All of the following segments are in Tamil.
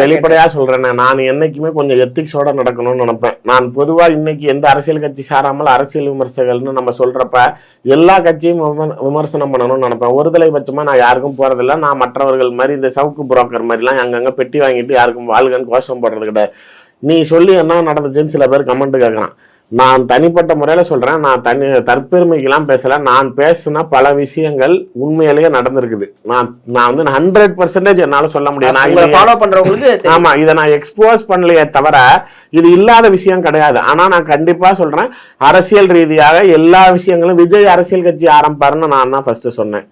வெளிப்படையா சொல்றேன், நான் என்னைக்குமே கொஞ்சம் எத்திக்ஸோட நடக்கணும்னு நினைப்பேன். நான் பொதுவா இன்னைக்கு எந்த அரசியல் கட்சி சாராமல் அரசியல் விமர்சகர்கள்னு நம்ம சொல்றப்ப எல்லா கட்சியும் விமர்சனம் பண்ணணும்னு நினைப்பேன். ஒருதலை பட்சமா நான் யாருக்கும் போறதில்லை. நான் மற்றவர்கள் மாதிரி இந்த சவுக்கு புரோக்கர் மாதிரிலாம் அங்கங்க பெட்டி வாங்கிட்டு யாருக்கும் வாழ்கன்னு கோஷம் போடுறது கிடையாது. நீ சொல்லி என்ன நடந்துச்சுன்னு சில பேர் கமெண்ட் கேட்கறான். நான் தனிப்பட்ட முறையில சொல்றேன், நான் தற்பெருமைக்கெல்லாம் பேசல. நான் பேசின பல விஷயங்கள் உண்மையிலேயே நடந்திருக்குது. நான் வந்து 100% என்னால சொல்ல முடியும். ஃபாலோ பண்றவங்களுக்கு ஆமா, இதை நான் எக்ஸ்போஸ் பண்ணலையே தவிர இது இல்லாத விஷயம் கிடையாது. ஆனா நான் கண்டிப்பா சொல்றேன், அரசியல் ரீதியாக எல்லா விஷயங்களும் விஜய் அரசியல் கட்சி ஆரம்பிப்பாருன்னு நான் தான் ஃபர்ஸ்ட் சொன்னேன்.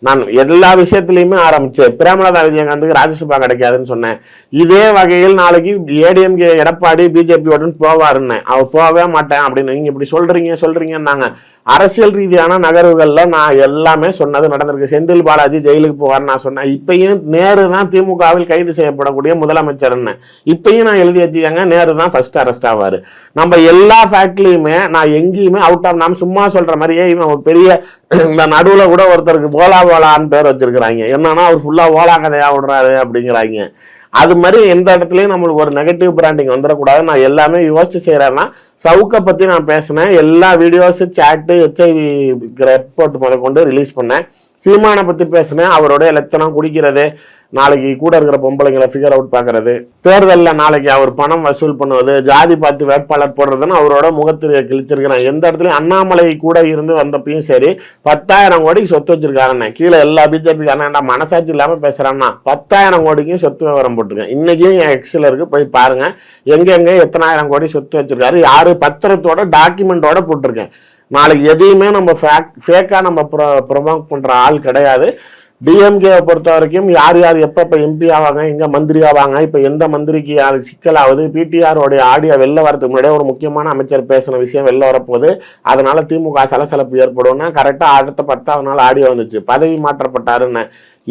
நான் எல்லா விஷயத்திலையுமே ஆரம்பிச்சேன். பிரேமலதா விஜயகாந்துக்கு ராஜ்யசபா கிடைக்காதுன்னு சொன்னேன். இதே வகையில் நாளைக்கு ஏடிஎம்கே எடப்பாடி பிஜேபியோட போவாருன்னு, அவர் போகவே மாட்டேன் அப்படின்னு நீங்க இப்படி சொல்றீங்கன்னாங்க. அரசியல் ரீதியான நகர்வுகள்ல நான் எல்லாமே சொன்னது நடந்திருக்கு. செந்தில் பாலாஜி ஜெயிலுக்கு போவார்னு நான் சொன்னேன். இப்பயும் நேரு தான் திமுகவில் கைது செய்யப்படக்கூடிய முதலமைச்சர்னு இப்பயும் நான் எழுதி வச்சுக்கங்க. நேரு தான் ஃபர்ஸ்ட் அரெஸ்ட் ஆவாரு. நம்ம எல்லா ஃபேக்ட்லயுமே நான் எங்கேயுமே அவுட் ஆஃப், நாம் சும்மா சொல்ற மாதிரியே இவன் ஒரு பெரிய இந்த நடுவுல கூட ஒருத்தருக்கு ஓலான்னு பேர் வச்சிருக்கிறாங்க. என்னன்னா அவர் ஃபுல்லா ஓலா கதையா விடுறாரு அப்படிங்கிறாங்க. அது மாதிரி எந்த இடத்துலயும் நம்மளுக்கு ஒரு நெகட்டிவ் பிராண்டிங் வந்துடக்கூடாது. நான் எல்லாமே யோசிச்சு செய்யறேன்னா, சவுக்கை பத்தி நான் பேசினேன். எல்லா வீடியோஸ் சாட்டு HIV ரிப்போர்ட் முத கொண்டு ரிலீஸ் பண்ணேன். சீமானை பத்தி பேசினேன். அவருடைய லட்சணம் குடிக்கிறது, நாளைக்கு கூட இருக்கிற பொம்பளைங்களை ஃபிகர் அவுட் பாக்குறது, தேர்தலில் நாளைக்கு அவர் பணம் வசூல் பண்ணுவது, ஜாதி பார்த்து வேட்பாளர் போடுறதுன்னு அவரோட முகத்திரையை கிழிச்சிருக்கிறேன். எந்த இடத்துலயும் அண்ணாமலை கூட இருந்து வந்தப்பையும் சரி 10,000 கோடிக்கு சொத்து வச்சிருக்காருன்னு கீழே எல்லா பிஜேபி அண்ணா மனசாட்சி இல்லாம பேசுறான்னா 10,000 கோடிக்கும் சொத்து விவரம் போட்டிருக்கேன். இன்னைக்கும் என் எக்ஸில் இருக்கு, போய் பாருங்க. எங்க எத்தனாயிரம் கோடி சொத்து வச்சிருக்காரு, யாரு பத்திரத்தோட டாக்குமெண்டோட போட்டிருக்கேன். நாளைக்கு எதையுமே நம்ம ஃபேக்கா நம்ம ப்ரொமோட் பண்ற ஆள் கிடையாது. டிஎம்கேவை பொறுத்த வரைக்கும் யார் எப்ப MP ஆவாங்க, எங்க மந்திரி ஆவாங்க, இப்ப எந்த மந்திரிக்கு யாருக்கு சிக்கலாவது, பிடிஆரோடைய ஆடியோ வெளில வரதுக்கு முன்னாடியே ஒரு முக்கியமான அமைச்சர் பேசின விஷயம் வெளில வரப்போகுது. அதனால திமுக சலசலப்பு ஏற்படும்னா கரெக்டா அடுத்த 10வது நாள் ஆடியோ வந்துச்சு, பதவி மாற்றப்பட்டாருன்னு.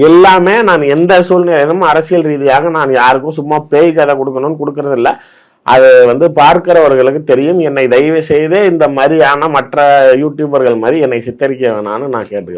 எல்லாமே நான் எந்த சூழ்நிலையிலும் அரசியல் ரீதியாக நான் யாருக்கும் சும்மா பேய் கதை கொடுக்கணும்னு கொடுக்கறது இல்லை. அது பார்க்கிறவர்களுக்கு தெரியும். என்னை தயவு செய்து இந்த மாதிரியான மற்ற யூடியூபர்கள் மாதிரி என்னை சித்தரிக்க வேணான்னு நான் கேட்டுக்கிறேன்.